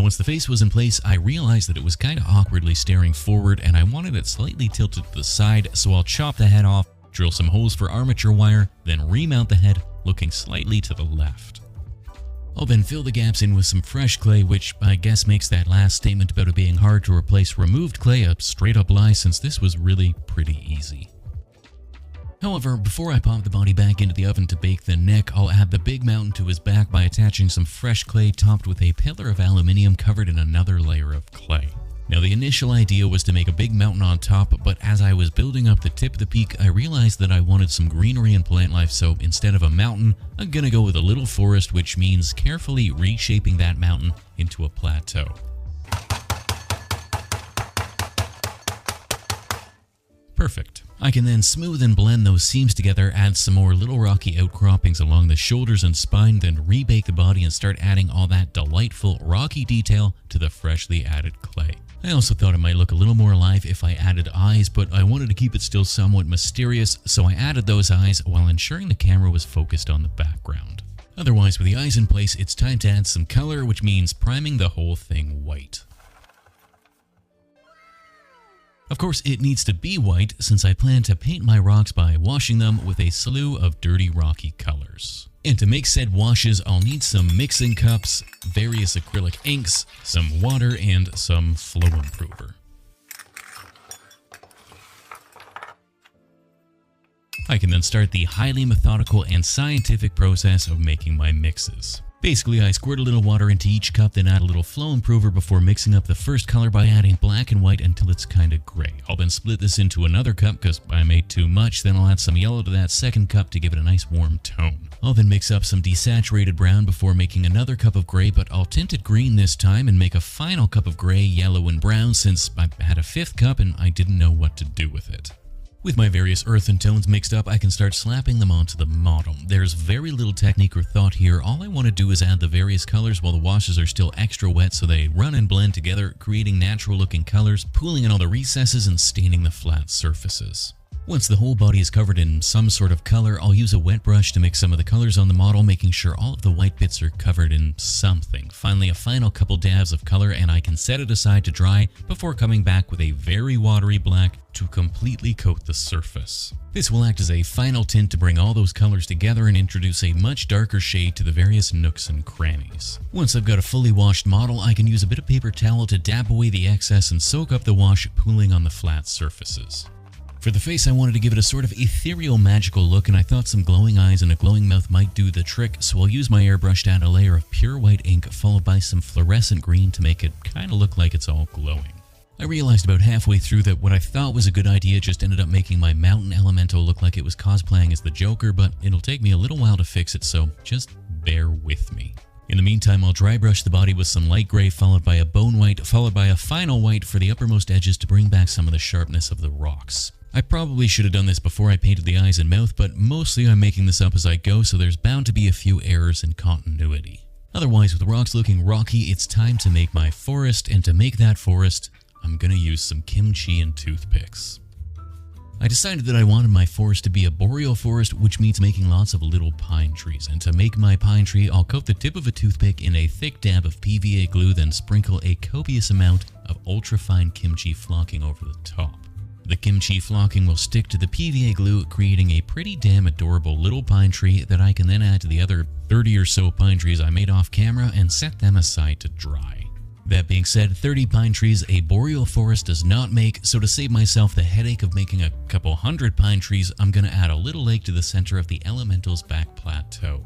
once the face was in place, I realized that it was kind of awkwardly staring forward and I wanted it slightly tilted to the side, so I'll chop the head off, drill some holes for armature wire, then remount the head looking slightly to the left. I'll then fill the gaps in with some fresh clay, which I guess makes that last statement about it being hard to replace removed clay a straight up lie, since this was really pretty easy. However, before I pop the body back into the oven to bake the neck, I'll add the big mountain to his back by attaching some fresh clay topped with a pillar of aluminium covered in another layer of clay. Now, the initial idea was to make a big mountain on top, but as I was building up the tip of the peak, I realized that I wanted some greenery and plant life, so instead of a mountain, I'm gonna go with a little forest, which means carefully reshaping that mountain into a plateau. Perfect. I can then smooth and blend those seams together, add some more little rocky outcroppings along the shoulders and spine, then rebake the body and start adding all that delightful rocky detail to the freshly added clay. I also thought it might look a little more alive if I added eyes, but I wanted to keep it still somewhat mysterious, so I added those eyes while ensuring the camera was focused on the background. Otherwise, with the eyes in place, it's time to add some color, which means priming the whole thing white. Of course, it needs to be white since I plan to paint my rocks by washing them with a slew of dirty rocky colors. And to make said washes, I'll need some mixing cups, various acrylic inks, some water, and some flow improver. I can then start the highly methodical and scientific process of making my mixes. Basically, I squirt a little water into each cup, then add a little flow improver before mixing up the first color by adding black and white until it's kinda gray. I'll then split this into another cup because I made too much, then I'll add some yellow to that second cup to give it a nice warm tone. I'll then mix up some desaturated brown before making another cup of gray, but I'll tint it green this time and make a final cup of gray, yellow, and brown since I had a fifth cup and I didn't know what to do with it. With my various earth and tones mixed up, I can start slapping them onto the model. There's very little technique or thought here. All I want to do is add the various colors while the washes are still extra wet so they run and blend together, creating natural looking colors, pooling in all the recesses and staining the flat surfaces. Once the whole body is covered in some sort of color, I'll use a wet brush to mix some of the colors on the model, making sure all of the white bits are covered in something. Finally, a final couple dabs of color and I can set it aside to dry before coming back with a very watery black to completely coat the surface. This will act as a final tint to bring all those colors together and introduce a much darker shade to the various nooks and crannies. Once I've got a fully washed model, I can use a bit of paper towel to dab away the excess and soak up the wash, pooling on the flat surfaces. For the face, I wanted to give it a sort of ethereal, magical look, and I thought some glowing eyes and a glowing mouth might do the trick, so I'll use my airbrush to add a layer of pure white ink followed by some fluorescent green to make it kind of look like it's all glowing. I realized about halfway through that what I thought was a good idea just ended up making my mountain elemental look like it was cosplaying as the Joker, but it'll take me a little while to fix it, so just bear with me. In the meantime, I'll dry brush the body with some light gray followed by a bone white, followed by a final white for the uppermost edges to bring back some of the sharpness of the rocks. I probably should have done this before I painted the eyes and mouth, but mostly I'm making this up as I go, so there's bound to be a few errors in continuity. Otherwise, with the rocks looking rocky, it's time to make my forest, and to make that forest, I'm gonna use some kimchi and toothpicks. I decided that I wanted my forest to be a boreal forest, which means making lots of little pine trees, and to make my pine tree, I'll coat the tip of a toothpick in a thick dab of PVA glue, then sprinkle a copious amount of ultra-fine kimchi flocking over the top. The kimchi flocking will stick to the PVA glue, creating a pretty damn adorable little pine tree that I can then add to the other 30 or so pine trees I made off camera and set them aside to dry. That being said, 30 pine trees a boreal forest does not make, so to save myself the headache of making a couple hundred pine trees, I'm gonna add a little lake to the center of the elemental's back plateau.